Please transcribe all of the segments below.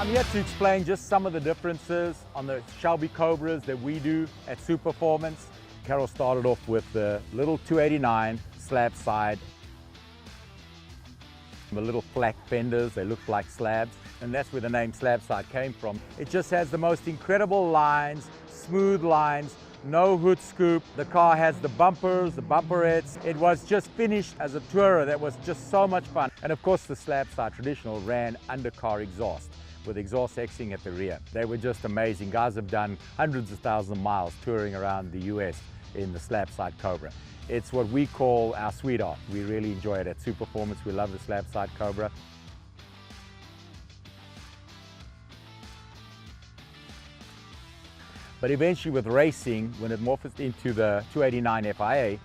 I'm here to explain just some of the differences on the Shelby Cobras that we do at Superformance. Carol started off with the little 289 slab side. The little flat fenders, they look like slabs, and that's where the name slab side came from. It just has the most incredible lines, smooth lines, no hood scoop. The car has the bumpers, the bumperettes. It was just finished as a tourer that was just so much fun. And of course the slab side traditional ran undercar exhaust with exhaust Xing at the rear. They were just amazing. Guys have done hundreds of thousands of miles touring around the US in the slab side Cobra. It's what we call our sweetheart. We really enjoy it at Superformance. We love the slab side Cobra. But eventually with racing, when it morphed into the 289 FIA,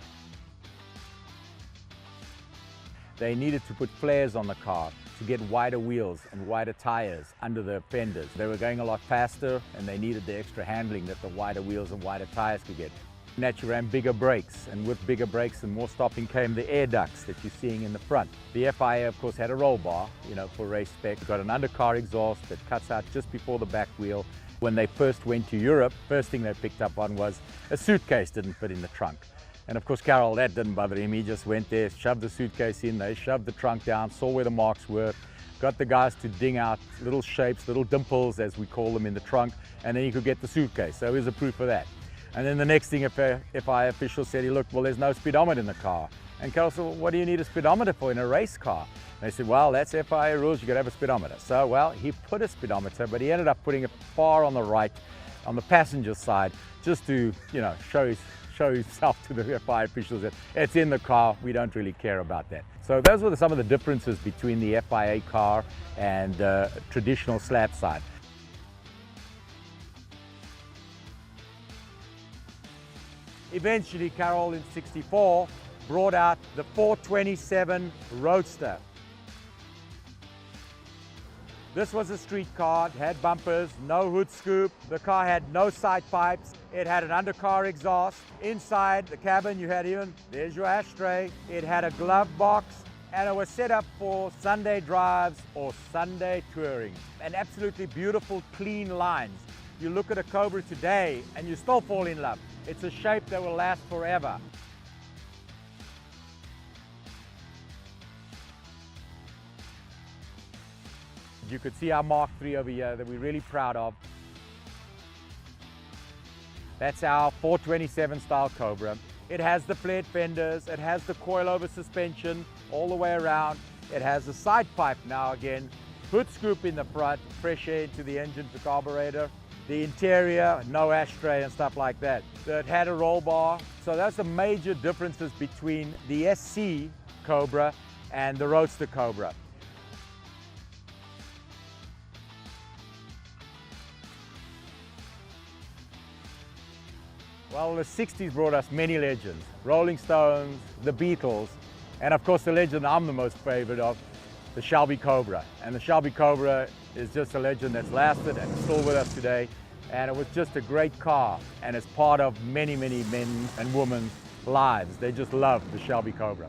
they needed to put flares on the car to get wider wheels and wider tires under the fenders. They were going a lot faster and they needed the extra handling that the wider wheels and wider tires could get. Naturally ran bigger brakes, and with bigger brakes and more stopping came the air ducts that you're seeing in the front. The FIA of course had a roll bar, for race spec. Got an undercar exhaust that cuts out just before the back wheel. When they first went to Europe, first thing they picked up on was a suitcase didn't fit in the trunk. And of course Carol, that didn't bother him. He just went there, shoved the suitcase in, they shoved the trunk down, saw where the marks were, got the guys to ding out little shapes, little dimples as we call them in the trunk, and then you could get the suitcase. So here's a proof of that. And then the next thing, FIA official said, look, well, there's no speedometer in the car. And Carol said, well, what do you need a speedometer for in a race car? And they said, well, that's FIA rules, you got to have a speedometer. So, well, he put a speedometer, but he ended up putting it far on the right, on the passenger side, just to, show himself to the FIA officials that it's in the car, we don't really care about that. So those were some of the differences between the FIA car and traditional slab side. Eventually, Carol in '64 brought out the 427 Roadster. This was a street car, it had bumpers, no hood scoop. The car had no side pipes. It had an undercar exhaust. Inside the cabin, you had there's your ashtray. It had a glove box, and it was set up for Sunday drives or Sunday touring. And absolutely beautiful, clean lines. You look at a Cobra today and you still fall in love. It's a shape that will last forever. You could see our Mark III over here that we're really proud of. That's our 427 style Cobra. It has the flared fenders, it has the coilover suspension all the way around. It has a side pipe now again, hood scoop in the front, fresh air into the engine to carburetor. The interior, no ashtray and stuff like that. It had a roll bar. So that's the major differences between the SC Cobra and the Roadster Cobra. Well, the 60s brought us many legends. Rolling Stones, the Beatles, and of course the legend I'm the most favorite of, the Shelby Cobra. And the Shelby Cobra is just a legend that's lasted and is still with us today. And it was just a great car, and it's part of many, many men and women's lives. They just love the Shelby Cobra.